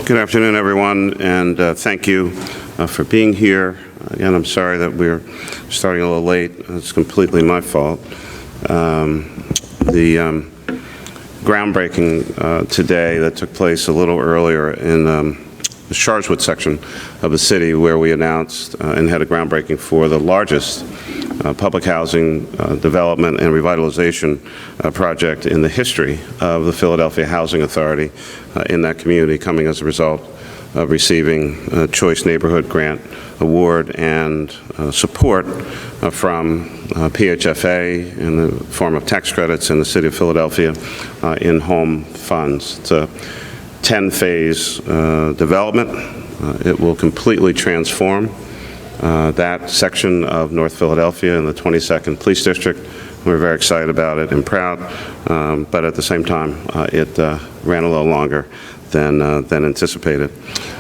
Good afternoon, everyone, and thank you for being here. Again, I'm sorry that we're starting a little late. It's completely my fault. The groundbreaking today that took place a little earlier in the Sharswood section of the city, where we announced and had a groundbreaking for the largest public housing development and revitalization project in the history of the Philadelphia Housing Authority in that community, coming as a result of receiving a Choice Neighborhood Grant Award and support from PHFA in the form of tax credits in the city of Philadelphia in home funds. It's a 10-phase development. It will completely transform that section of North Philadelphia in the 22nd Police District. We're very excited about it and proud, but at the same time, it ran a little longer than anticipated.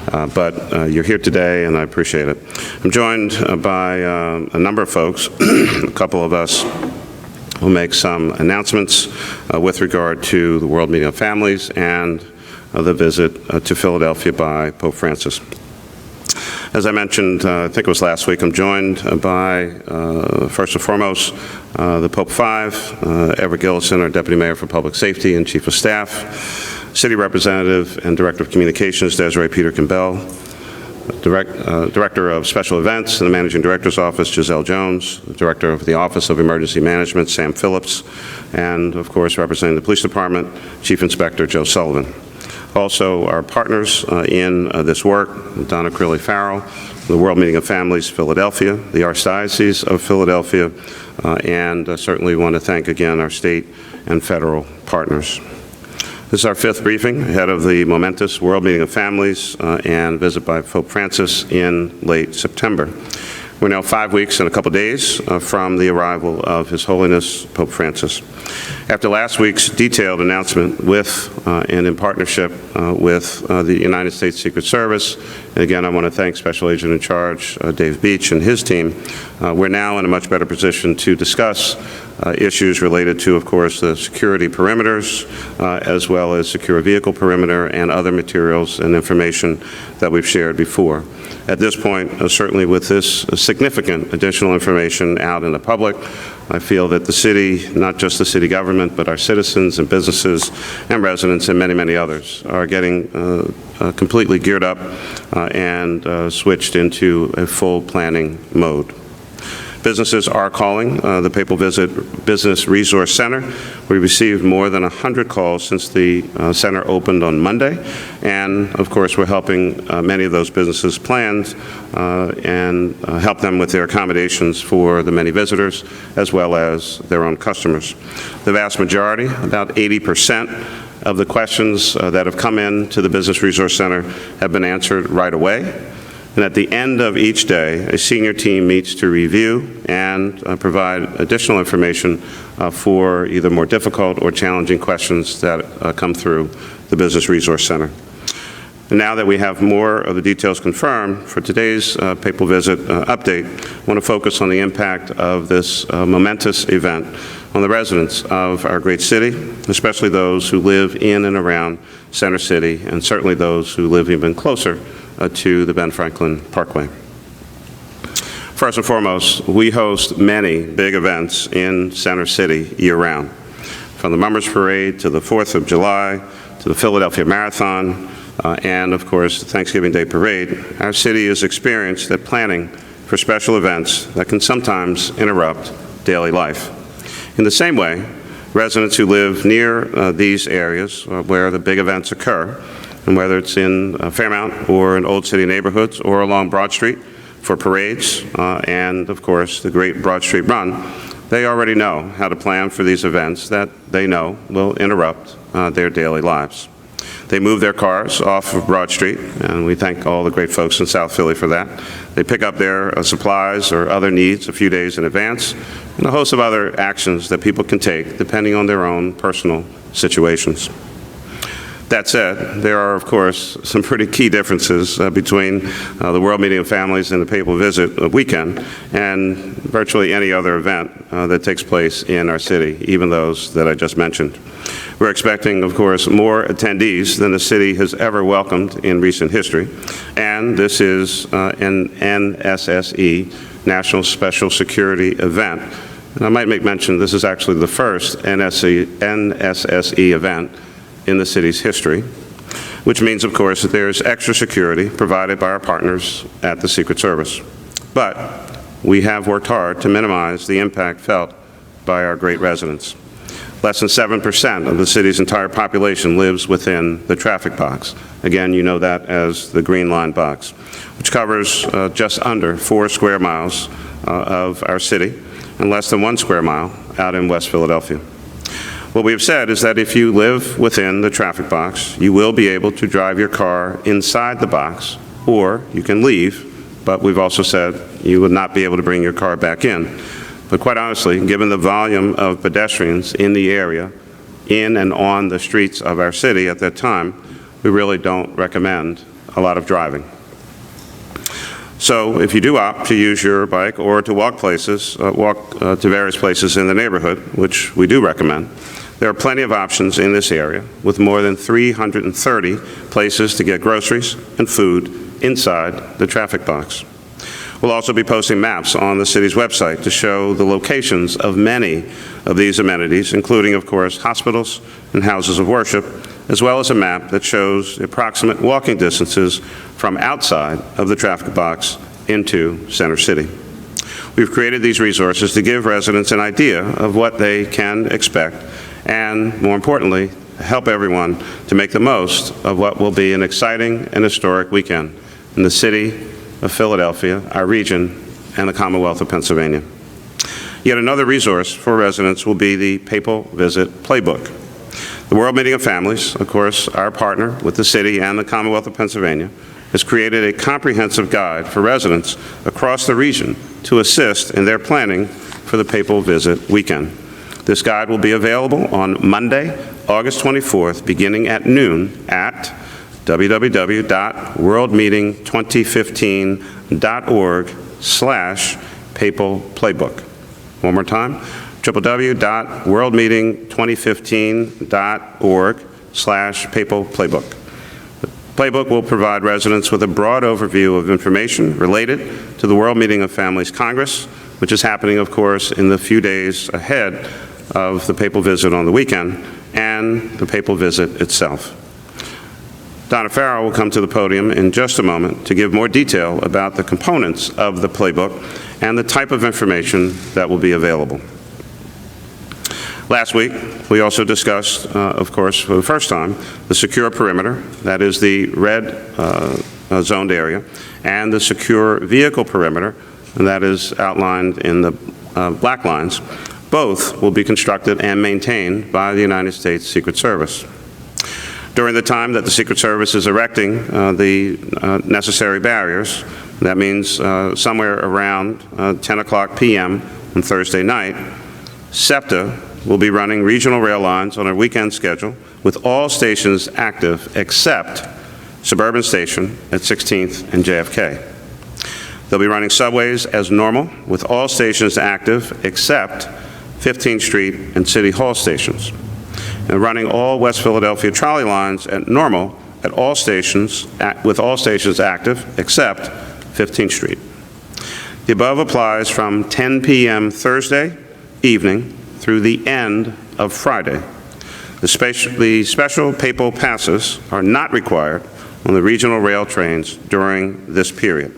But you're here today, and I appreciate it. I'm joined by a number of folks. A couple of us will make some announcements with regard to the World Meeting of Families and the visit to Philadelphia by Pope Francis. As I mentioned, I think it was last week, I'm joined by, first and foremost, the Pope Five, Everett Gillison, our Deputy Mayor for Public Safety and Chief of Staff, City Representative and Director of Communications, Desiree Peter Kimbell, Director of Special Events in the Managing Director's Office, Giselle Jones, Director of the Office of Emergency Management, Sam Phillips, and, of course, representing the Police Department, Chief Inspector Joe Sullivan. Also, our partners in this work, Donna Crilly-Farrell, the World Meeting of Families, Philadelphia, the Archdiocese of Philadelphia, and certainly want to thank again our state and federal partners. This is our fifth briefing ahead of the momentous World Meeting of Families and visit by Pope Francis in late September. We're now 5 weeks and a couple days from the arrival of His Holiness Pope Francis. After last week's detailed announcement with and in partnership with the United States Secret Service, and again I want to thank Special Agent in Charge Dave Beach and his team, we're now in a much better position to discuss issues related to, of course, the security perimeters, as well as secure vehicle perimeter and other materials and information that we've shared before. At this point, certainly with this significant additional information out in the public, I feel that the city, not just the city government, but our citizens and businesses and residents and many, many others are getting completely geared up and switched into a full planning mode. Businesses are calling the Papal Business Resource Center. We received more than 100 calls since the center opened on Monday, and of course we're helping many of those businesses plan and help them with their accommodations for the many visitors as well as their own customers. The vast majority, about 80% of the questions that have come in to the Business Resource Center have been answered right away. And at the end of each day, a senior team meets to review and provide additional information for either more difficult or challenging questions that come through the Business Resource Center. And now that we have more of the details confirmed for today's papal visit update, I want to focus on the impact of this momentous event on the residents of our great city, especially those who live in and around Center City, and certainly those who live even closer to the Ben Franklin Parkway. First and foremost, we host many big events in Center City year-round, from the Mummers Parade to the 4th of July to the Philadelphia Marathon and, of course, the Thanksgiving Day Parade. Our city is experienced at planning for special events that can sometimes interrupt daily life. In the same way, residents who live near these areas where the big events occur, and whether it's in Fairmount or in Old City neighborhoods or along Broad Street for parades and, of course, the great Broad Street Run, they already know how to plan for these events that they know will interrupt their daily lives. They move their cars off of Broad Street, and we thank all the great folks in South Philly for that. They pick up their supplies or other needs a few days in advance, and a host of other actions that people can take depending on their own personal situations. That said, there are, of course, some pretty key differences between the World Meeting of Families and the Papal Visit weekend and virtually any other event that takes place in our city, even those that I just mentioned. We're expecting, of course, more attendees than the city has ever welcomed in recent history, and this is an NSSE, National Special Security event. And I might make mention this is actually the first NSSE event in the city's history, which means, of course, that there's extra security provided by our partners at the Secret Service. But we have worked hard to minimize the impact felt by our great residents. Less than 7% of the city's entire population lives within the traffic box. Again, you know that as the green line box, which covers just under 4 square miles of our city and less than 1 square mile out in West Philadelphia. What we have said is that if you live within the traffic box, you will be able to drive your car inside the box, or you can leave, but we've also said you would not be able to bring your car back in. But quite honestly, given the volume of pedestrians in the area, in and on the streets of our city at that time, we really don't recommend a lot of driving. So if you do opt to use your bike or to walk to various places in the neighborhood, which we do recommend, there are plenty of options in this area with more than 330 places to get groceries and food inside the traffic box. We'll also be posting maps on the city's website to show the locations of many of these amenities, including, of course, hospitals and houses of worship, as well as a map that shows the approximate walking distances from outside of the traffic box into Center City. We've created these resources to give residents an idea of what they can expect and, more importantly, help everyone to make the most of what will be an exciting and historic weekend in the city of Philadelphia, our region, and the Commonwealth of Pennsylvania. Yet another resource for residents will be the Papal Visit Playbook. The World Meeting of Families, of course, our partner with the city and the Commonwealth of Pennsylvania, has created a comprehensive guide for residents across the region to assist in their planning for the Papal Visit weekend. This guide will be available on Monday, August 24th, beginning at noon at www.worldmeeting2015.org/Papal Playbook. One more time, www.worldmeeting2015.org/Papal Playbook. The Playbook will provide residents with a broad overview of information related to the World Meeting of Families Congress, which is happening, of course, in the few days ahead of the Papal Visit on the weekend, and the Papal Visit itself. Donna Farrell will come to the podium in just a moment to give more detail about the components of the playbook and the type of information that will be available. Last week, we also discussed, of course, for the first time, the secure perimeter, that is the red zoned area, and the secure vehicle perimeter, and that is outlined in the black lines. Both will be constructed and maintained by the United States Secret Service. During the time that the Secret Service is erecting the necessary barriers, that means somewhere around 10 o'clock p.m. on Thursday night, SEPTA will be running regional rail lines on a weekend schedule with all stations active except Suburban Station at 16th and JFK. They'll be running subways as normal with all stations active except 15th Street and City Hall stations, and running all West Philadelphia trolley lines at normal at all stations, with all stations active except 15th Street. The above applies from 10 p.m. Thursday evening through the end of Friday. The special papal passes are not required on the regional rail trains during this period.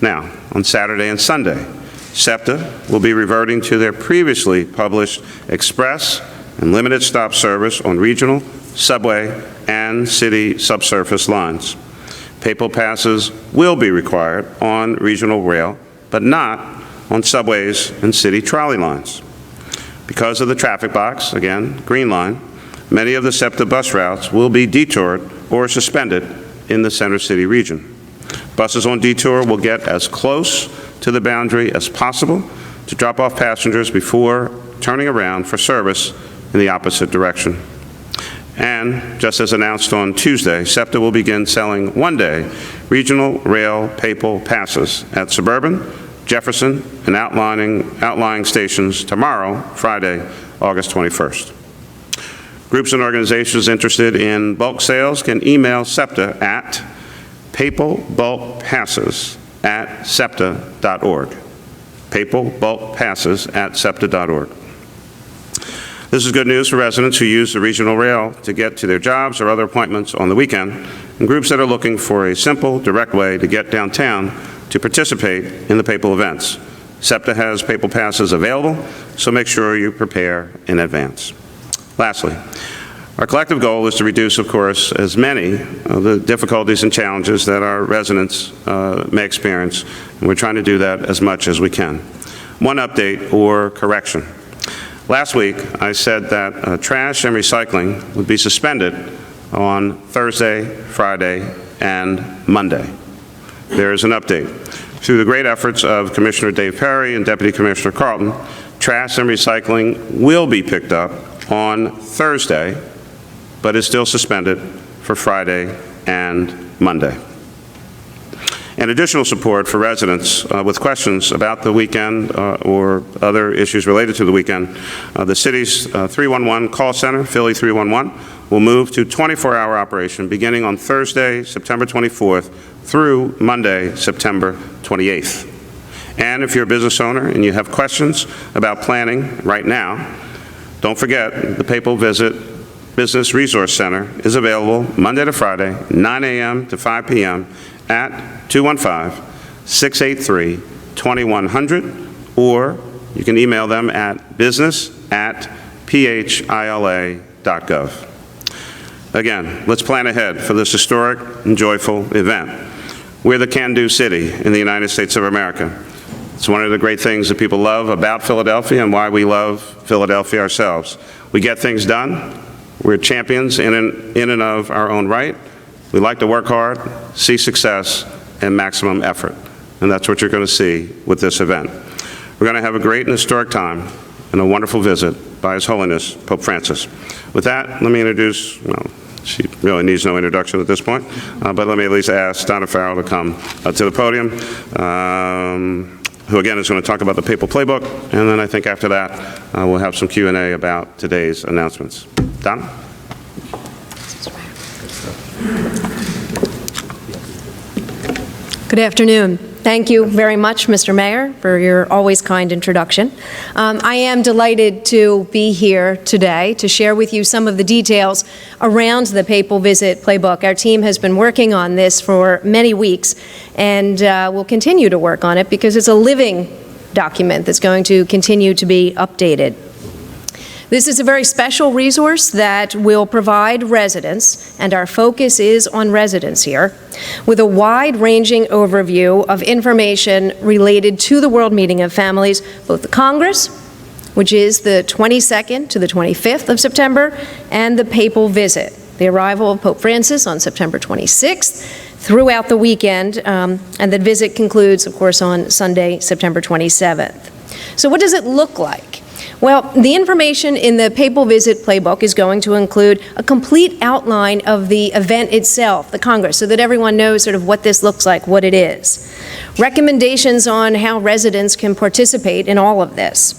Now, on Saturday and Sunday, SEPTA will be reverting to their previously published express and limited stop service on regional, subway, and city subsurface lines. Papal passes will be required on regional rail, but not on subways and city trolley lines. Because of the traffic box, again, green line, many of the SEPTA bus routes will be detoured or suspended in the Center City region. Buses on detour will get as close to the boundary as possible to drop off passengers before turning around for service in the opposite direction. And just as announced on Tuesday, SEPTA will begin selling one-day regional rail papal passes at Suburban, Jefferson, and outlying stations tomorrow, Friday, August 21st. Groups and organizations interested in bulk sales can email SEPTA at papalbulkpasses@septa.org. papalbulkpasses@septa.org. This is good news for residents who use the regional rail to get to their jobs or other appointments on the weekend, and groups that are looking for a simple, direct way to get downtown to participate in the Papal events. SEPTA has Papal passes available, so make sure you prepare in advance. Lastly, our collective goal is to reduce, of course, as many of the difficulties and challenges that our residents may experience, and we're trying to do that as much as we can. One update or correction. Last week, I said that trash and recycling would be suspended on Thursday, Friday, and Monday. There is an update. Through the great efforts of Commissioner Dave Perry and Deputy Commissioner Carlton, trash and recycling will be picked up on Thursday, but is still suspended for Friday and Monday. And additional support for residents with questions about the weekend or other issues related to the weekend. The city's 311 call center, Philly 311, will move to 24-hour operation beginning on Thursday, September 24th through Monday, September 28th. And if you're a business owner and you have questions about planning right now, don't forget the Papal Visit Business Resource Center is available Monday to Friday, 9 a.m. to 5 p.m. at 215-683-2100, or you can email them at business@phila.gov. Again, let's plan ahead for this historic and joyful event. We're the can-do city in the United States of America. It's one of the great things that people love about Philadelphia and why we love Philadelphia ourselves. We get things done. We're champions in and of our own right. We like to work hard, see success, and maximum effort. And that's what you're going to see with this event. We're going to have a great and historic time and a wonderful visit by His Holiness Pope Francis. With that, let me introduce, well, she really needs no introduction at this point, but let me at least ask Donna Farrell to come to the podium, who again is going to talk about the Papal Playbook, and then I think after that we'll have some Q&A about today's announcements. Donna? Good afternoon. Thank you very much, Mr. Mayor, for your always kind introduction. I am delighted to be here today to share with you some of the details around the Papal Visit Playbook. Our team has been working on this for many weeks and will continue to work on it because it's a living document that's going to continue to be updated. This is a very special resource that will provide residents, and our focus is on residents here, with a wide-ranging overview of information related to the World Meeting of Families, both the Congress, which is the 22nd to the 25th of September, and the Papal Visit, the arrival of Pope Francis on September 26th, throughout the weekend, and the visit concludes, of course, on Sunday, September 27th. So what does it look like? Well, the information in the Papal Visit Playbook is going to include a complete outline of the event itself, the Congress, so that everyone knows sort of what this looks like, what it is. Recommendations on how residents can participate in all of this.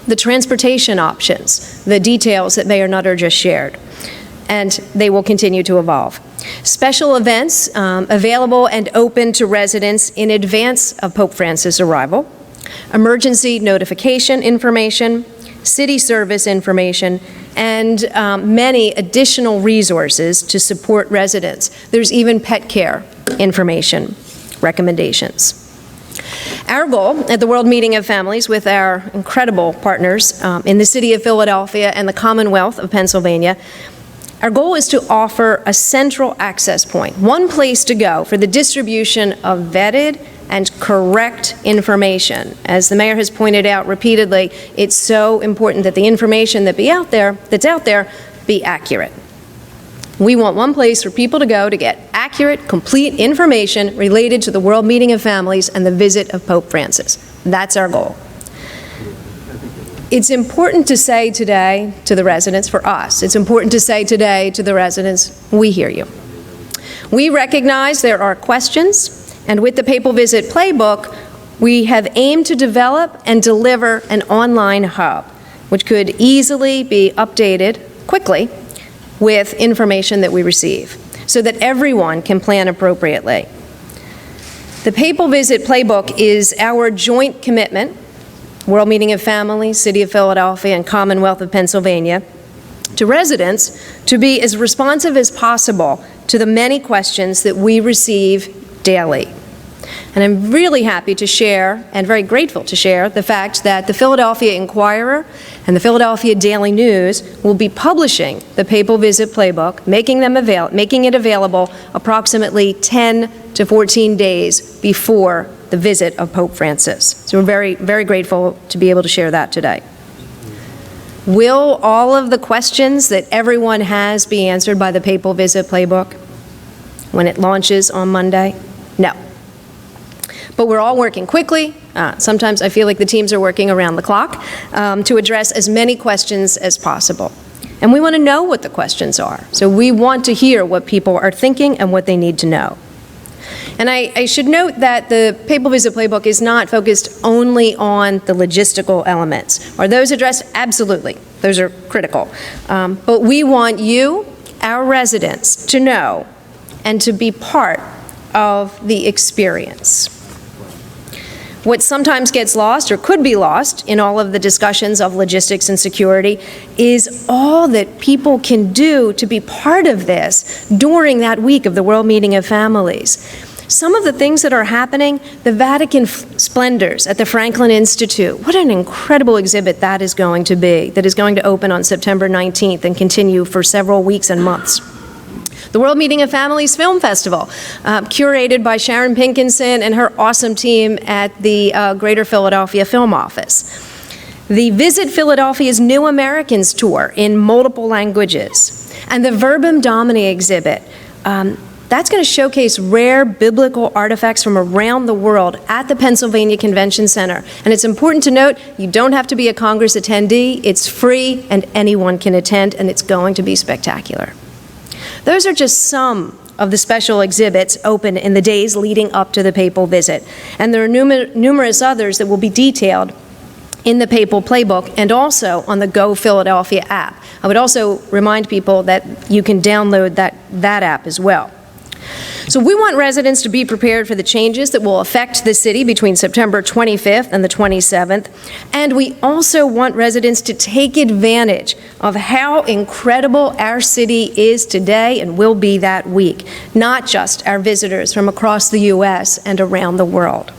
The transportation options, the details that Mayor Nutter just shared, and they will continue to evolve. Special events available and open to residents in advance of Pope Francis' arrival. Emergency notification information, city service information, and many additional resources to support residents. There's even pet care information recommendations. Our goal at the World Meeting of Families with our incredible partners in the City of Philadelphia and the Commonwealth of Pennsylvania, our goal is to offer a central access point, one place to go for the distribution of vetted and correct information. As the Mayor has pointed out repeatedly, it's so important that the information that's out there be accurate. We want one place for people to go to get accurate, complete information related to the World Meeting of Families and the visit of Pope Francis. That's our goal. It's important to say today to the residents, for us, it's important to say today to the residents, we hear you. We recognize there are questions, and with the Papal Visit Playbook, we have aimed to develop and deliver an online hub, which could easily be updated quickly with information that we receive so that everyone can plan appropriately. The Papal Visit Playbook is our joint commitment, World Meeting of Families, City of Philadelphia, and Commonwealth of Pennsylvania, to residents to be as responsive as possible to the many questions that we receive daily. And I'm really happy to share, and very grateful to share, the fact that the Philadelphia Inquirer and the Philadelphia Daily News will be publishing the Papal Visit Playbook, making it available approximately 10 to 14 days before the visit of Pope Francis. So we're very, very grateful to be able to share that today. Will all of the questions that everyone has be answered by the Papal Visit Playbook when it launches on Monday? No. But we're all working quickly. Sometimes I feel like the teams are working around the clock to address as many questions as possible. And we want to know what the questions are. So we want to hear what people are thinking and what they need to know. And I should note that the Papal Visit Playbook is not focused only on the logistical elements. Are those addressed? Absolutely. Those are critical. But we want you, our residents, to know and to be part of the experience. What sometimes gets lost, or could be lost, in all of the discussions of logistics and security is all that people can do to be part of this during that week of the World Meeting of Families. Some of the things that are happening, the Vatican Splendors at the Franklin Institute, what an incredible exhibit that is going to be, that is going to open on September 19th and continue for several weeks and months. The World Meeting of Families Film Festival, curated by Sharon Pinkinson and her awesome team at the Greater Philadelphia Film Office. The Visit Philadelphia's New Americans Tour in multiple languages. And the Verbum Domini exhibit. That's going to showcase rare biblical artifacts from around the world at the Pennsylvania Convention Center. And it's important to note, you don't have to be a Congress attendee. It's free and anyone can attend, and it's going to be spectacular. Those are just some of the special exhibits open in the days leading up to the papal visit. And there are numerous others that will be detailed in the Papal Playbook and also on the Go Philadelphia app. I would also remind people that you can download that app as well. So we want residents to be prepared for the changes that will affect the city between September 25th and the 27th. And we also want residents to take advantage of how incredible our city is today and will be that week, not just our visitors from across the U.S. and around the world.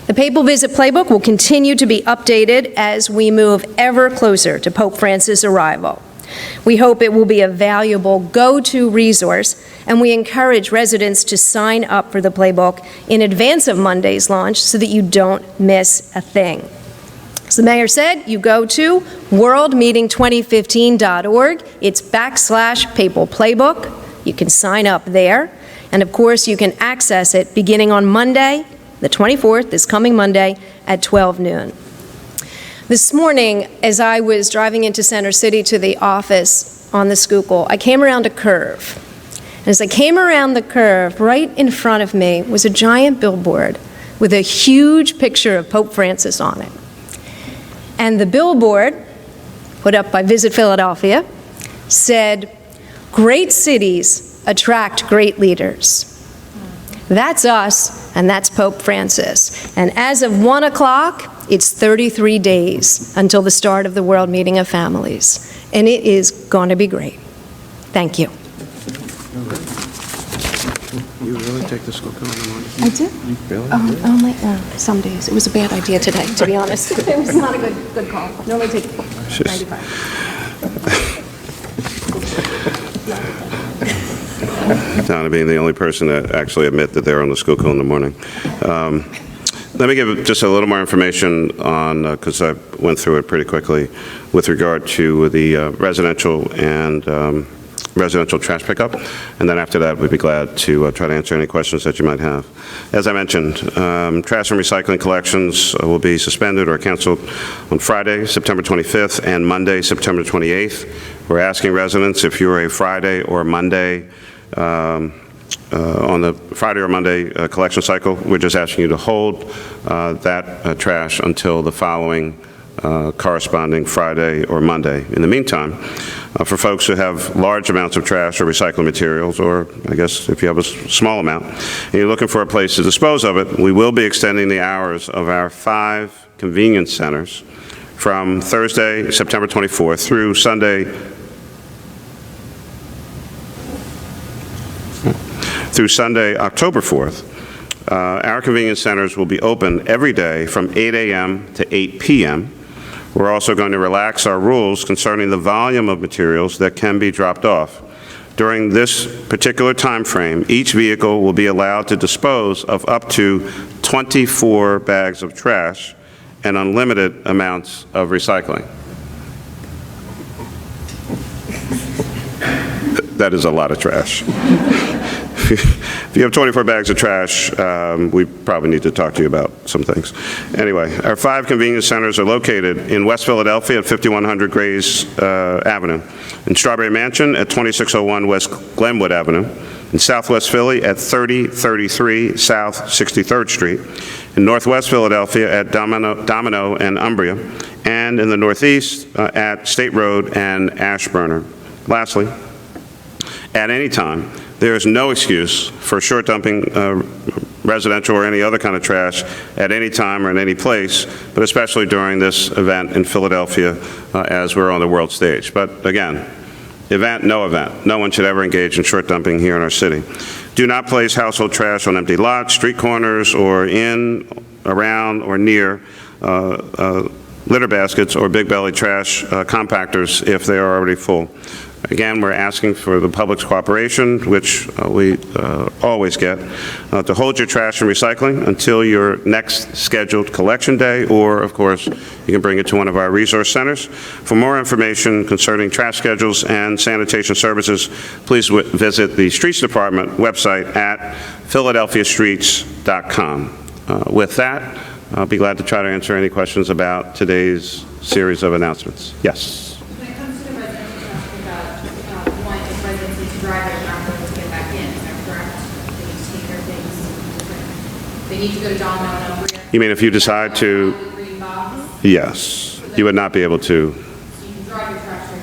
The Papal Visit Playbook will continue to be updated as we move ever closer to Pope Francis' arrival. We hope it will be a valuable go-to resource, and we encourage residents to sign up for the Playbook in advance of Monday's launch so that you don't miss a thing. As the mayor said, you go to worldmeeting2015.org. It's /Papal Playbook. You can sign up there. And of course, you can access it beginning on Monday, the 24th, this coming Monday, at 12 noon. This morning, as I was driving into Center City to the office on the Schuylkill, I came around a curve. And as I came around the curve, right in front of me was a giant billboard with a huge picture of Pope Francis on it. And the billboard, put up by Visit Philadelphia, said, "Great cities attract great leaders." That's us, and that's Pope Francis. And as of 1 o'clock, it's 33 days until the start of the World Meeting of Families. And it is going to be great. Thank you. You really take the Schuylkill in the morning? I do. Really? Only some days. It was a bad idea today, to be honest. It was not a good call. Normally take 95. Down to being the only person to actually admit that they're on the Schuylkill in the morning. Let me give just a little more information on, because I went through it pretty quickly, with regard to the residential and residential trash pickup. And then after that, we'd be glad to try to answer any questions that you might have. As I mentioned, trash and recycling collections will be suspended or canceled on Friday, September 25th, and Monday, September 28th. We're asking residents, if you're a Friday or Monday on the Friday or Monday collection cycle, we're just asking you to hold that trash until the following corresponding Friday or Monday. In the meantime, For folks who have large amounts of trash or recycling materials, or I guess if you have a small amount, and you're looking for a place to dispose of it, we will be extending the hours of our 5 convenience centers from Thursday, September 24th through Sunday, October 4th. Our convenience centers will be open every day from 8 a.m. to 8 p.m. We're also going to relax our rules concerning the volume of materials that can be dropped off. During this particular time frame, each vehicle will be allowed to dispose of up to 24 bags of trash and unlimited amounts of recycling. That is a lot of trash. If you have 24 bags of trash, we probably need to talk to you about some things. Anyway, our 5 convenience centers are located in West Philadelphia at 5100 Grays Avenue, in Strawberry Mansion at 2601 West Glenwood Avenue, in Southwest Philly at 3033 South 63rd Street, in Northwest Philadelphia at Domino and Umbria, and in the Northeast at State Road and Ashburner. Lastly, at any time, there is no excuse for short dumping residential or any other kind of trash at any time or in any place, but especially during this event in Philadelphia as we're on the world stage. But again, event. No one should ever engage in short dumping here in our city. Do not place household trash on empty lots, street corners, or in, around, or near litter baskets or big belly trash compactors if they are already full. Again, we're asking for the public's cooperation, which we always get, to hold your trash and recycling until your next scheduled collection day, or, of course, you can bring it to one of our resource centers. For more information concerning trash schedules and sanitation services, please visit the Streets Department website at philadelphiastreets.com. With that, I'll be glad to try to answer any questions about today's series of announcements. Yes. They need to go to Domino and Umbria. You mean if you decide to? Yes. You would not be able to. So you can drive your trash truck,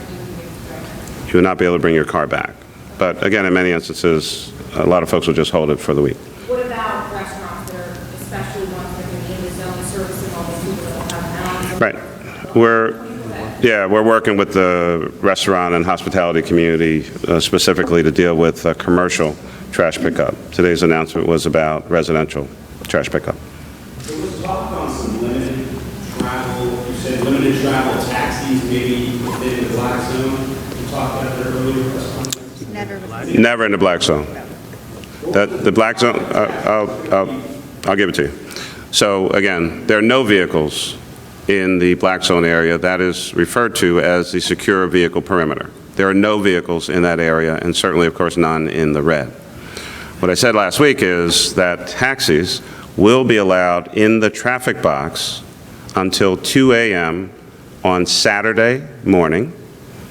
You would not be able to bring your car back. But again, in many instances, a lot of folks will just hold it for the week. What about restaurants that are, especially ones that are going to be in the zone servicing all these people that don't have Right. We're working with the restaurant and hospitality community specifically to deal with commercial trash pickup. Today's announcement was about residential trash pickup. There was talk on some limited travel, you said limited travel taxis maybe within the black zone. You talked about that earlier. Never in the black zone. The black zone, I'll give it to you. So again, there are no vehicles in the black zone area. That is referred to as the secure vehicle perimeter. There are no vehicles in that area, and certainly, of course, none in the red. What I said last week is that taxis will be allowed in the traffic box until 2 a.m. on Saturday morning.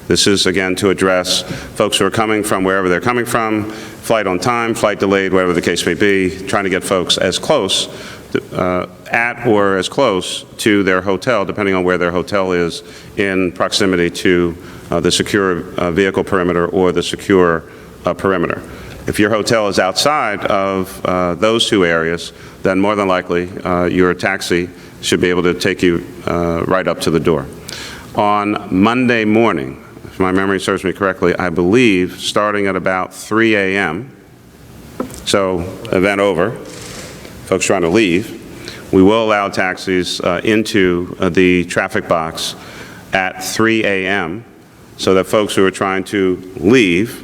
This is, again, to address folks who are coming from wherever they're coming from, flight on time, flight delayed, whatever the case may be, trying to get folks as close at or as close to their hotel, depending on where their hotel is, in proximity to the secure vehicle perimeter or the secure perimeter. If your hotel is outside of those two areas, then more than likely your taxi should be able to take you right up to the door. On Monday morning, if my memory serves me correctly, I believe starting at about 3 a.m., so event over, folks trying to leave, we will allow taxis into the traffic box at 3 a.m. so that folks who are trying to leave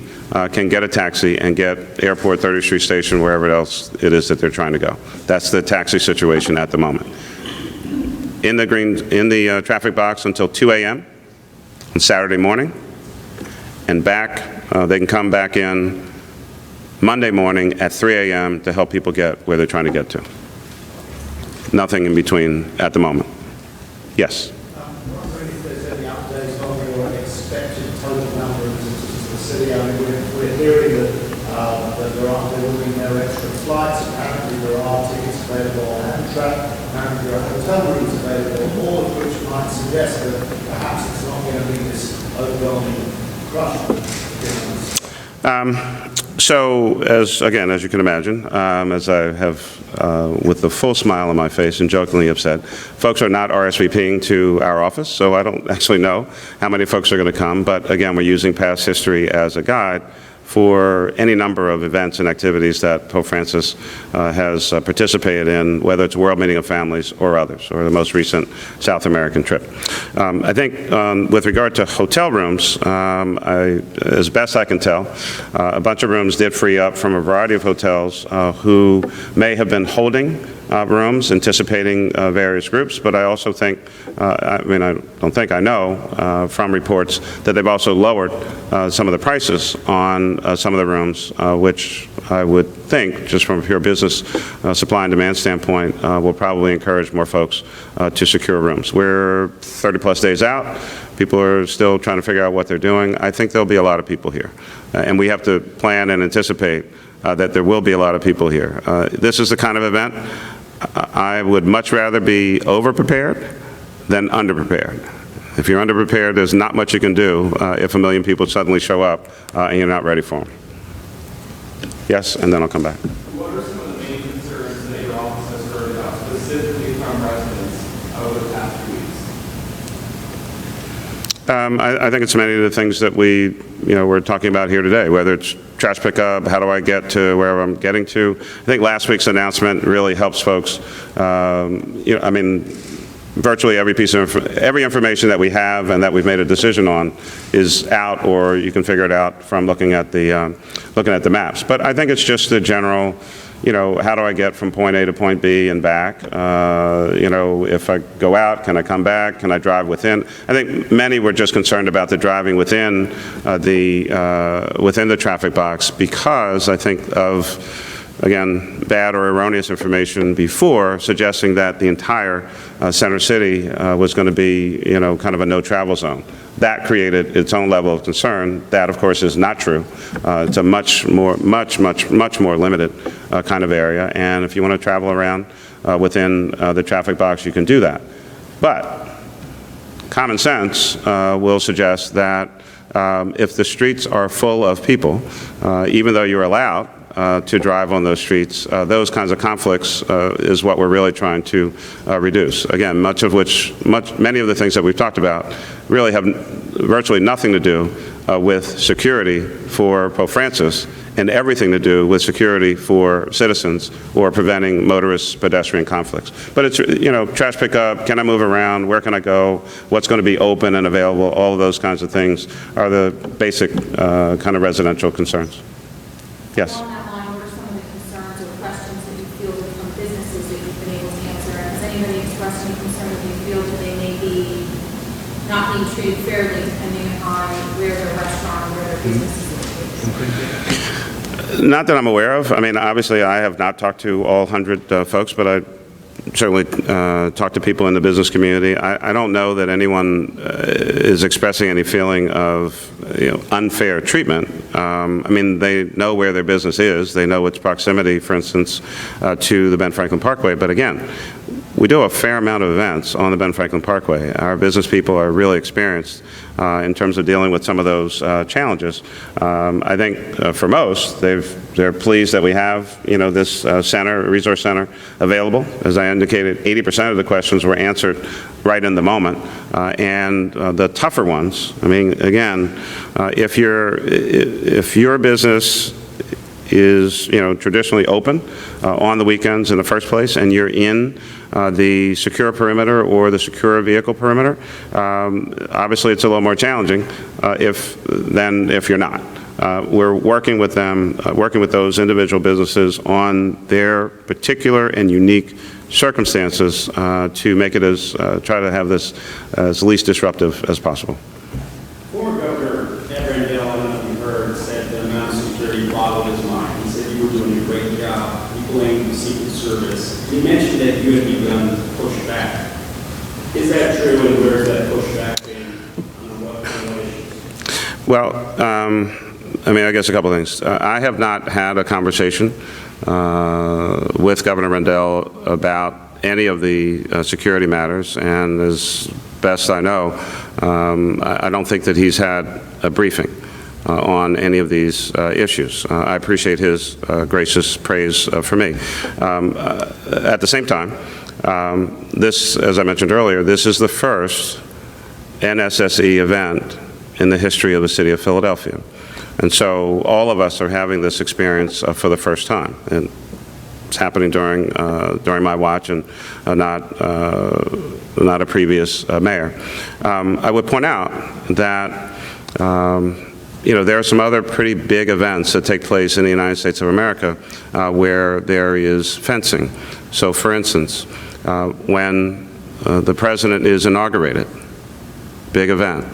can get a taxi and get Airport, 30th Street Station, wherever else it is that they're trying to go. That's the taxi situation at the moment. In the traffic box until 2 a.m. on Saturday morning, and back, they can come back in Monday morning at 3 a.m. to help people get where they're trying to get to. Nothing in between at the moment. Yes? We're hearing that there will be no extra flights. Apparently there are tickets available on Amtrak. Apparently there are hotel rooms available, all of which might suggest that perhaps it's not going to be this overwhelming So, as you can imagine, as I have, with the full smile on my face and jokingly have said, folks are not RSVPing to our office, so I don't actually know how many folks are going to come. But again, we're using past history as a guide for any number of events and activities that Pope Francis has participated in, whether it's World Meeting of Families or others, or the most recent South American trip. I think with regard to hotel rooms, as best I can tell, a bunch of rooms did free up from a variety of hotels who may have been holding rooms, anticipating various groups, but I also think, I know from reports that they've also lowered some of the prices on some of the rooms, which I would think, just from a pure business supply and demand standpoint, will probably encourage more folks to secure rooms. We're 30-plus days out. People are still trying to figure out what they're doing. I think there'll be a lot of people here, and we have to plan and anticipate that there will be a lot of people here. This is the kind of event I would much rather be over-prepared than under-prepared. If you're under-prepared, there's not much you can do if 1 million people suddenly show up and you're not ready for them. Yes, and then I'll come back. What are some of the main concerns that your office has heard about, specifically from residents over the past few weeks? I think it's many of the things that we're talking about here today, whether it's trash pickup, how do I get to wherever I'm getting to. I think last week's announcement really helps folks. Virtually every every information that we have and that we've made a decision on is out, or you can figure it out from looking at the maps. But I think it's just the general, how do I get from point A to point B and back? If I go out, can I come back? Can I drive within? I think many were just concerned about the driving within the traffic box, because I think of, again, bad or erroneous information before suggesting that the entire center city was going to be, kind of a no-travel zone. That created its own level of concern. That, of course, is not true. It's a much more limited kind of area, and if you want to travel around within the traffic box, you can do that. But common sense will suggest that if the streets are full of people, even though you're allowed to drive on those streets, those kinds of conflicts is what we're really trying to reduce. Again, many of the things that we've talked about really have virtually nothing to do with security for Pope Francis, and everything to do with security for citizens or preventing motorist pedestrian conflicts. But it's, trash pickup, can I move around, where can I go, what's going to be open and available, all of those kinds of things are the basic kind of residential concerns. Yes? Along that line, what are some of the concerns or questions that you fielded from businesses that you've been able to answer? And has anybody expressed any concern that you feel that they may be not being treated fairly depending upon where their restaurant or where their business is located? Not that I'm aware of. I mean, obviously, I have not talked to all 100 folks, but I certainly talk to people in the business community. I don't know that anyone is expressing any feeling of unfair treatment. I mean, they know where their business is. They know its proximity, for instance, to the Ben Franklin Parkway. But again, we do a fair amount of events on the Ben Franklin Parkway. Our business people are really experienced in terms of dealing with some of those challenges. I think for most, they're pleased that we have this resource center available. As I indicated, 80% of the questions were answered right in the moment, and the tougher ones. I mean, again, if your business is traditionally open on the weekends in the first place, and you're in the secure perimeter or the secure vehicle perimeter, obviously it's a little more challenging than if you're not. We're working with them, working with those individual businesses on their particular and unique circumstances to make it try to have this as least disruptive as possible. Former Governor Ed Rendell, I don't know if you heard, said the amount of security boggled his mind. He said you were doing a great job. He blamed the Secret Service. He mentioned that you had begun to push back. Is that true, and where is that pushback been? On what issues? Well, I guess a couple of things. I have not had a conversation with Governor Rendell about any of the security matters, and as best I know, I don't think that he's had a briefing. on any of these issues. I appreciate his gracious praise for me. At the same time, this, as I mentioned earlier, this is the first NSSE event in the history of the city of Philadelphia. And so all of us are having this experience for the first time. And it's happening during my watch and not a previous mayor. I would point out that there are some other pretty big events that take place in the United States of America where there is fencing. So, for instance, when the president is inaugurated, big event,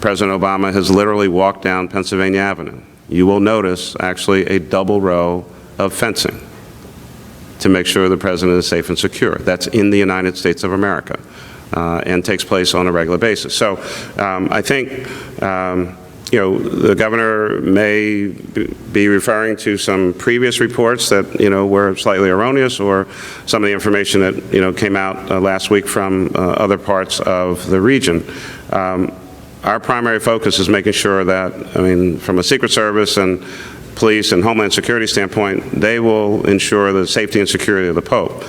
President Obama has literally walked down Pennsylvania Avenue. You will notice, actually, a double row of fencing to make sure the president is safe and secure. That's in the United States of America and takes place on a regular basis. So I think the governor may be referring to some previous reports that, were slightly erroneous, or some of the information that, came out last week from other parts of the region. Our primary focus is making sure that, from a Secret Service and police and Homeland Security standpoint, they will ensure the safety and security of the Pope.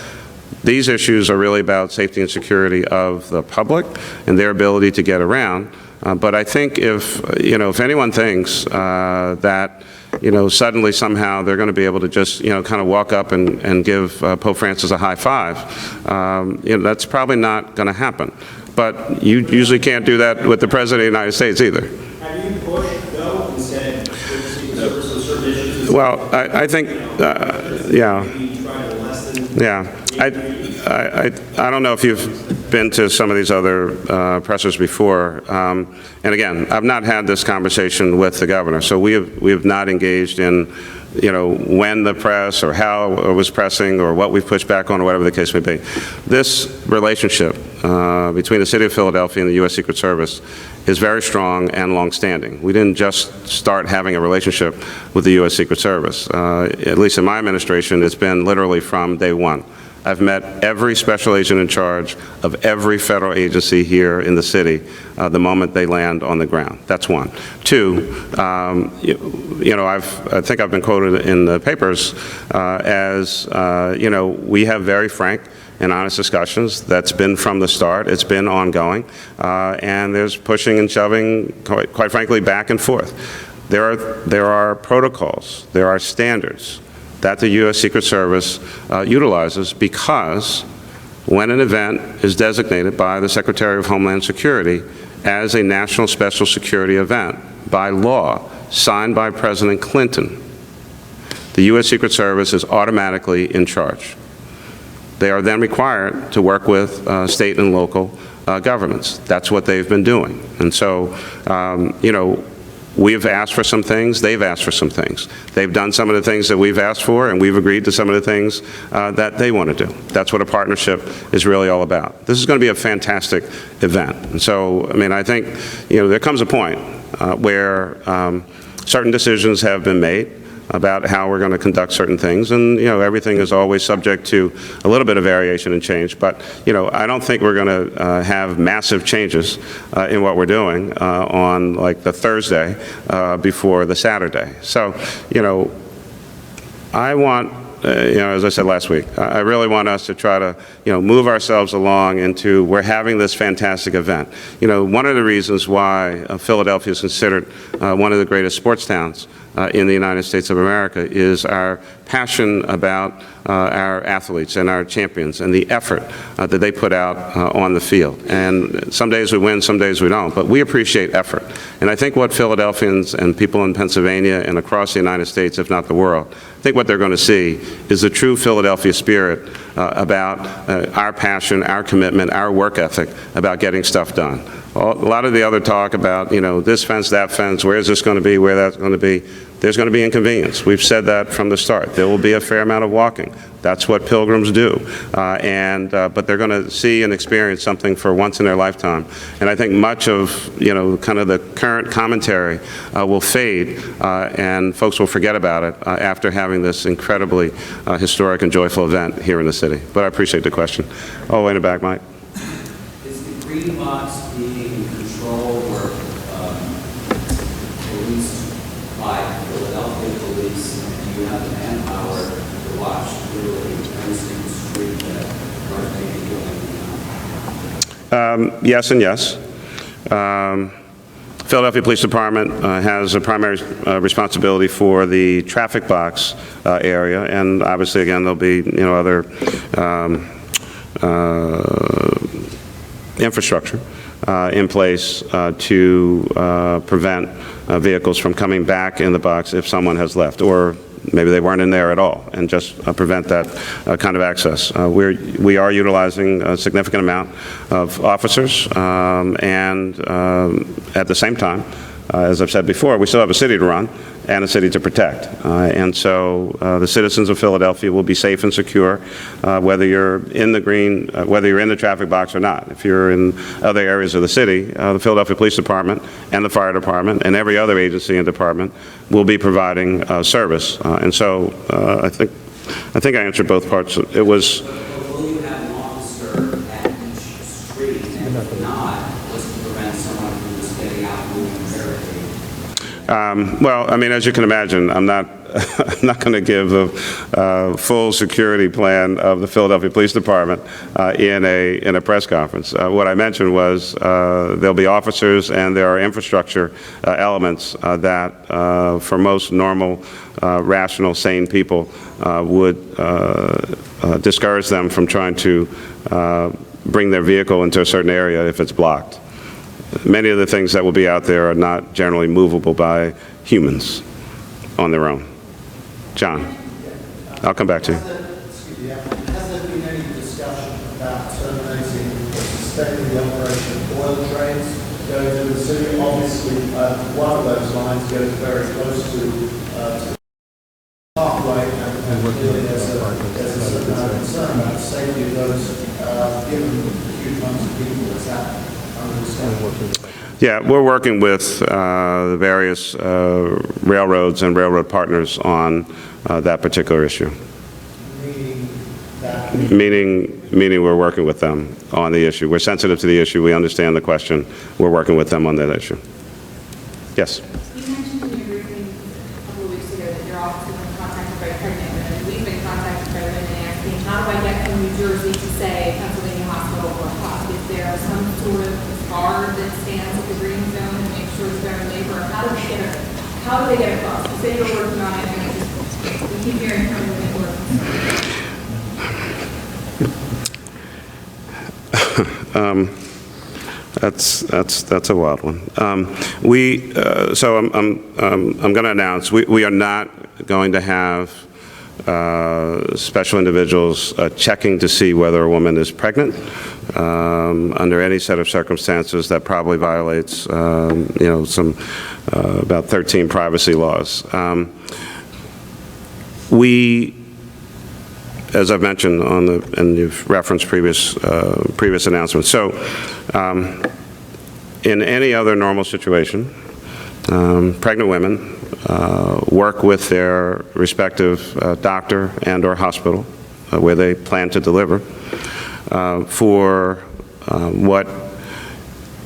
These issues are really about safety and security of the public and their ability to get around. But I think if anyone thinks that, suddenly somehow they're going to be able to just, kind of walk up and give Pope Francis a high five, that's probably not going to happen. But you usually can't do that with the President of the United States either. Have you pushed, though, and said, certain issues? Well, I think, yeah. Maybe try to lessen? Yeah. I don't know if you've been to some of these other pressers before. And again, I've not had this conversation with the governor, so we have not engaged in, when the press or how it was pressing or what we've pushed back on or whatever the case may be. This relationship between the City of Philadelphia and the U.S. Secret Service is very strong and longstanding. We didn't just start having a relationship with the U.S. Secret Service. At least in my administration, it's been literally from day one. I've met every special agent in charge of every federal agency here in the city the moment they land on the ground. That's one. Two, I think I've been quoted in the papers as, we have very frank and honest discussions. That's been from the start. It's been ongoing. And there's pushing and shoving, quite frankly, back and forth. There are protocols. There are standards that the U.S. Secret Service utilizes, because when an event is designated by the Secretary of Homeland Security as a national special security event by law, signed by President Clinton, the U.S. Secret Service is automatically in charge. They are then required to work with state and local governments. That's what they've been doing. And so, we've asked for some things, they've asked for some things. They've done some of the things that we've asked for, and we've agreed to some of the things that they want to do. That's what a partnership is really all about. This is going to be a fantastic event. And so, I think, there comes a point where certain decisions have been made about how we're going to conduct certain things, and everything is always subject to a little bit of variation and change. But I don't think we're going to have massive changes in what we're doing on like the Thursday before the Saturday. So I want, as I said last week, I really want us to try to move ourselves along into, we're having this fantastic event. One of the reasons why Philadelphia is considered one of the greatest sports towns in the United States of America is our passion about our athletes and our champions and the effort that they put out on the field. And some days we win, some days we don't, but we appreciate effort. And I think what Philadelphians and people in Pennsylvania and across the United States, if not the world, I think what they're going to see is the true Philadelphia spirit about our passion, our commitment, our work ethic about getting stuff done. A lot of the other talk about, this fence, that fence, where is this going to be, where that's going to be, there's going to be inconvenience. We've said that from the start. There will be a fair amount of walking. That's what pilgrims do. But they're going to see and experience something for once in their lifetime. And I think much of, kind of the current commentary will fade, and folks will forget about it after having this incredibly historic and joyful event here in the city. But I appreciate the question. Oh, in the back, Mike. Is the green box being controlled or you have the manpower to watch literally every single street that cars may be going down? Yes and yes. Philadelphia Police Department has a primary responsibility for the traffic box area, and obviously, again, there'll be other infrastructure in place to prevent vehicles from coming back in the box if someone has left, or maybe they weren't in there at all, and just prevent that kind of access. We are utilizing a significant amount of officers, and at the same time, as I've said before, we still have a city to run and a city to protect. And so the citizens of Philadelphia will be safe and secure whether you're in the green, whether you're in the traffic box or not. If you're in other areas of the city, the Philadelphia Police Department and the Fire Department and every other agency and department will be providing service. And so I think I answered both parts. It was... Will you have an officer at each street, and if not, what's to prevent someone from just getting out and moving barricade? Well, I mean, as you can imagine, I'm not going to give a full security plan of the Philadelphia Police Department in a press conference. What I mentioned was there'll be officers and there are infrastructure elements that, for most normal, rational, sane people, would discourage them from trying to bring their vehicle into a certain area if it's blocked. Many of the things that will be out there are not generally movable by humans on their own. John, I'll come back to you. Has there been any discussion about terminating or suspending the operation of oil trains going through the city? Obviously, one of those lines goes very close to the parkway, and clearly there's a certain amount of concern about the safety of those, given the huge numbers of people that's happening. Yeah, we're working with the various railroads and railroad partners on that particular issue. Meaning we're working with them on the issue. We're sensitive to the issue. We understand the question. We're working with them on that issue. Yes? You mentioned in your briefing a couple of weeks ago that your office has been contacted by pregnant women. We've been contacted by women asking, how do I get from New Jersey to, say, Pennsylvania Hospital or Pop? Is there some sort of guard that stands at the green zone and makes sure it's fair labor? How do they get across? You say you're working on it, and we keep hearing from the network. That's a wild one. So I'm going to announce we are not going to have special individuals checking to see whether a woman is pregnant under any set of circumstances. That probably violates some about 13 privacy laws. We, as I've mentioned and you've referenced previous announcements. So, in any other normal situation, pregnant women work with their respective doctor and/or hospital where they plan to deliver for what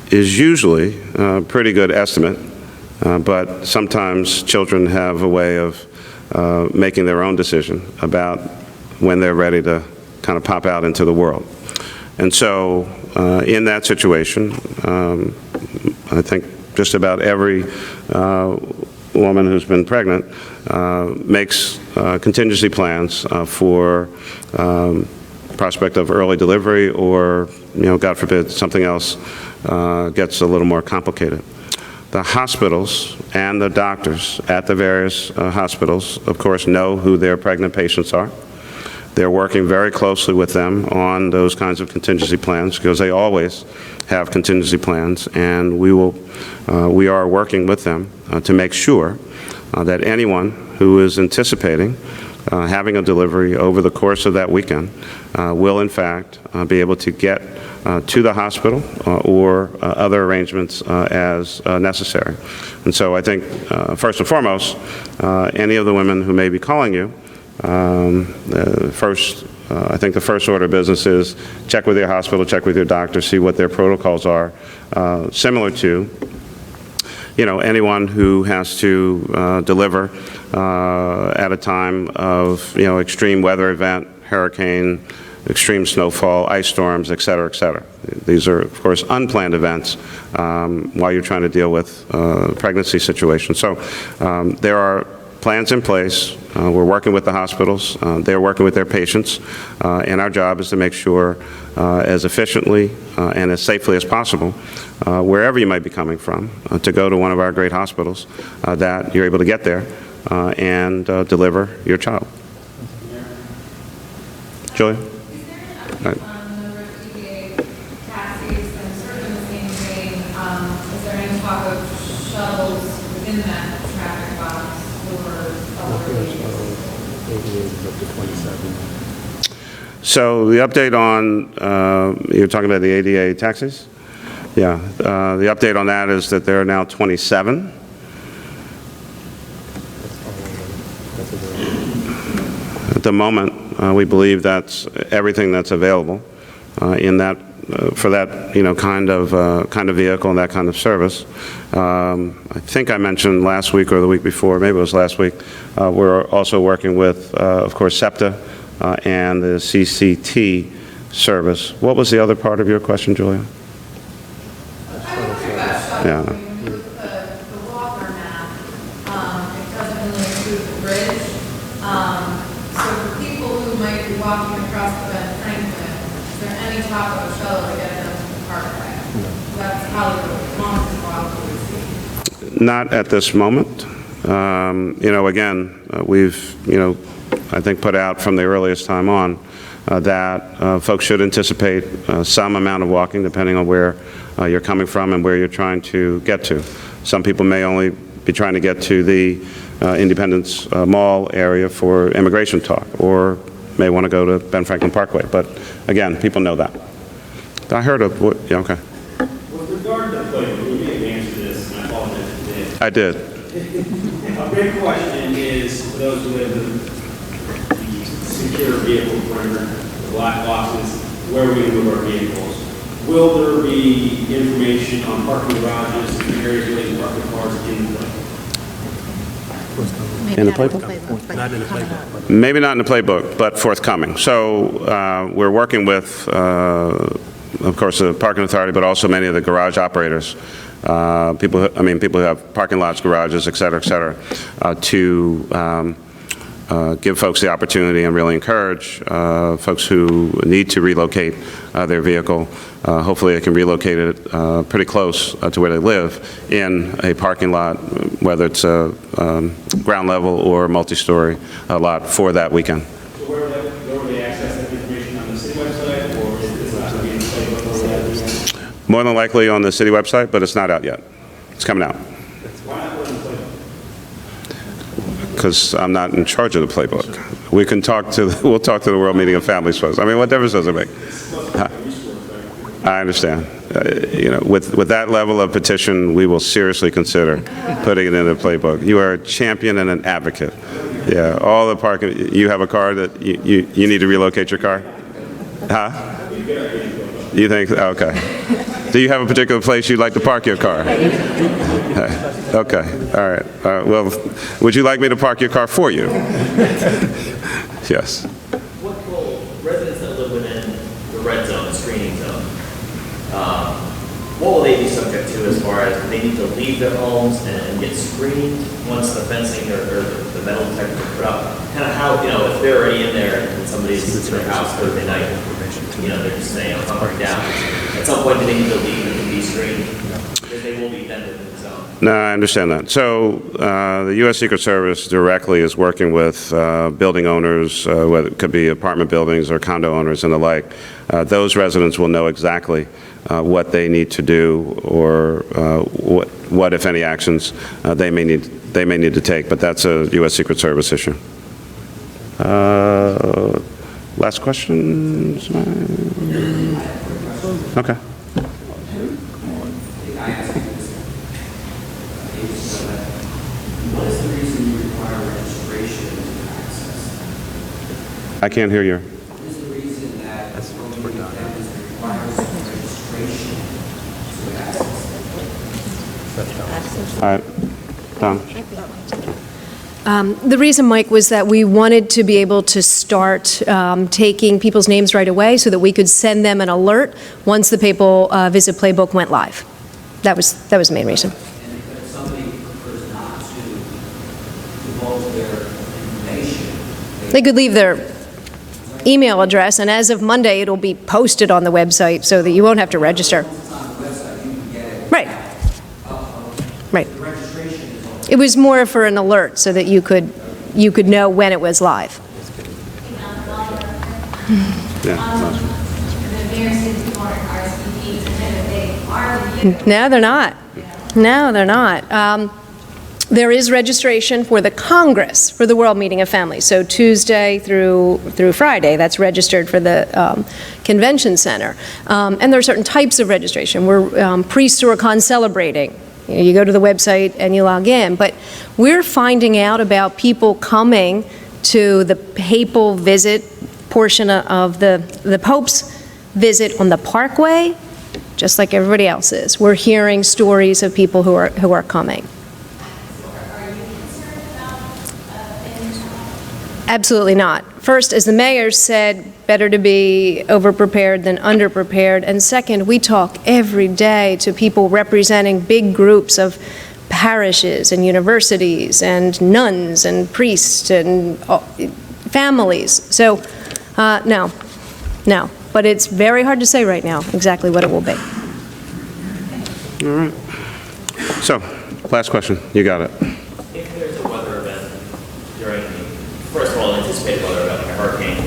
is usually a pretty good estimate, but sometimes children have a way of making their own decision about when they're ready to kind of pop out into the world. And so in that situation, I think just about every woman who's been pregnant makes contingency plans for prospect of early delivery or, God forbid, something else gets a little more complicated. The hospitals and the doctors at the various hospitals, of course, know who their pregnant patients are. They're working very closely with them on those kinds of contingency plans because they always have contingency plans, and we are working with them to make sure that anyone who is anticipating having a delivery over the course of that weekend will in fact be able to get to the hospital or other arrangements as necessary. And so I think first and foremost, any of the women who may be calling you, I think the first order of business is check with your hospital, check with your doctor, see what their protocols are, similar to anyone who has to deliver at a time of, extreme weather event, hurricane, extreme snowfall, ice storms, et cetera, et cetera. These are, of course, unplanned events while you're trying to deal with pregnancy situations. So there are plans in place. We're working with the hospitals. They're working with their patients. And our job is to make sure as efficiently and as safely as possible, wherever you might be coming from, to go to one of our great hospitals, that you're able to get there and deliver your child. Julia? On the number of EDA taxis, and sort of in the same vein, is there any talk of shuttles within that traffic box for elderly? So the update on, you're talking about the ADA taxis? Yeah, the update on that is that there are now 27. At the moment, we believe that's everything that's available in that for that kind of vehicle and that kind of service. I think I mentioned last week or the week before, maybe it was last week. We're also working with, of course, SEPTA and the CCT service. What was the other part of your question, Julia? Yeah. When you look at the Walker map, it doesn't really include the bridge. So for people who might be walking across the Ben Franklin, is there any talk of a shuttle to get them to the parkway? That's probably the longest walk we see. Not at this moment. Again, we've, I think put out from the earliest time on that folks should anticipate some amount of walking depending on where you're coming from and where you're trying to get to. Some people may only be trying to get to the Independence Mall area for immigration talk, or may want to go to Ben Franklin Parkway. But again, people know that. I heard of, yeah, okay. With regard to the playbook, you may have answered this, and I apologize if you did. I did. A big question is, for those who live in the secure vehicle perimeter, the black boxes, where we move our vehicles, will there be information on parking garages and areas where they can park the cars in the playbook? In the playbook? Not in the playbook. Maybe not in the playbook, but forthcoming. So we're working with, of course, the parking authority, but also many of the garage operators, people who have parking lots, garages, et cetera, to give folks the opportunity and really encourage folks who need to relocate their vehicle. Hopefully they can relocate it pretty close to where they live in a parking lot, whether it's a ground level or multi-story lot for that weekend. So where will they access that information, on the city website, or is this not going to be in the playbook over that weekend? More than likely on the city website, but it's not out yet. It's coming out. Why not put it in the playbook? Because I'm not in charge of the playbook. We can talk to, we'll talk to the World Meeting of Families folks. I mean, what difference does it make? I understand. With that level of petition, we will seriously consider putting it in the playbook. You are a champion and an advocate. Yeah, all the parking, you have a car that you need to relocate your car? Huh? You think, okay. Do you have a particular place you'd like to park your car? Okay, all right. Well, would you like me to park your car for you? Yes. What will residents that live within the red zone, the screening zone, what will they be subject to as far as they need to leave their homes and get screened once the fencing or the metal detectors are put up? Kind of how, if they're already in there and somebody's in their house Thursday night, they're just saying, I'm hunkering down. At some point, do they need to leave and be screened? Because they will be then within the zone. No, I understand that. So the U.S. Secret Service directly is working with building owners, whether it could be apartment buildings or condo owners and the like. Those residents will know exactly what they need to do or what, if any, actions they may need to take. But that's a U.S. Secret Service issue. Last question? Okay. What is the reason you require registration to access? I can't hear you. What is the reason that requires registration to access? All right, Tom? The reason, Mike, was that we wanted to be able to start taking people's names right away so that we could send them an alert once the Papal Visit Playbook went live. That was the main reason. And if somebody prefers not to divulge their information, They could leave their email address, and as of Monday, it'll be posted on the website so that you won't have to register. it's on the website, you can get it. Right, right. The registration is on. It was more for an alert so that you could know when it was live. Yeah. The mayor said before RSVPs, and then they are the No, they're not. No, they're not. There is registration for the Congress, for the World Meeting of Families. So Tuesday through Friday, that's registered for the Convention Center. And there are certain types of registration. We're priests who are concelebrating. You go to the website and you log in. But we're finding out about people coming to the papal visit portion of the Pope's visit on the Parkway, just like everybody else is. We're hearing stories of people who are coming. Absolutely not. First, as the mayor said, better to be overprepared than underprepared. And second, we talk every day to people representing big groups of parishes and universities and nuns and priests and families. So, no. But it's very hard to say right now exactly what it will be. All right. So, last question. You got it. If there's a weather event during, first of all, an anticipated weather event, like a hurricane,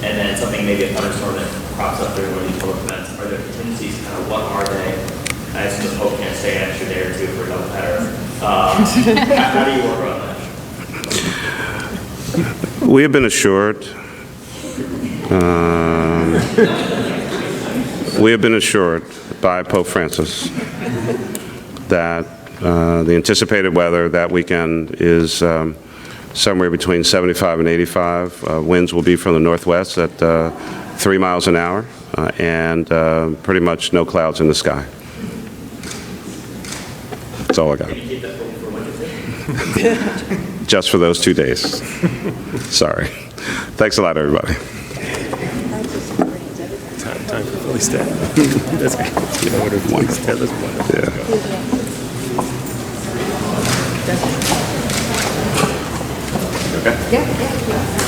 and then something, maybe a thunderstorm that crops up during one of these public events, are there contingencies? Kind of what are they? I assume the Pope can't stay an extra day or two for a double header. How do you work around that? We have been assured, by Pope Francis that the anticipated weather that weekend is somewhere between 75 and 85. Winds will be from the northwest at 3 miles an hour, and pretty much no clouds in the sky. That's all I got. Can you keep that for Wednesday? Just for those 2 days. Sorry. Thanks a lot, everybody. Time for fully staffed. That's good. You know what fully staffed. That's wonderful. Yeah. Okay. Yeah.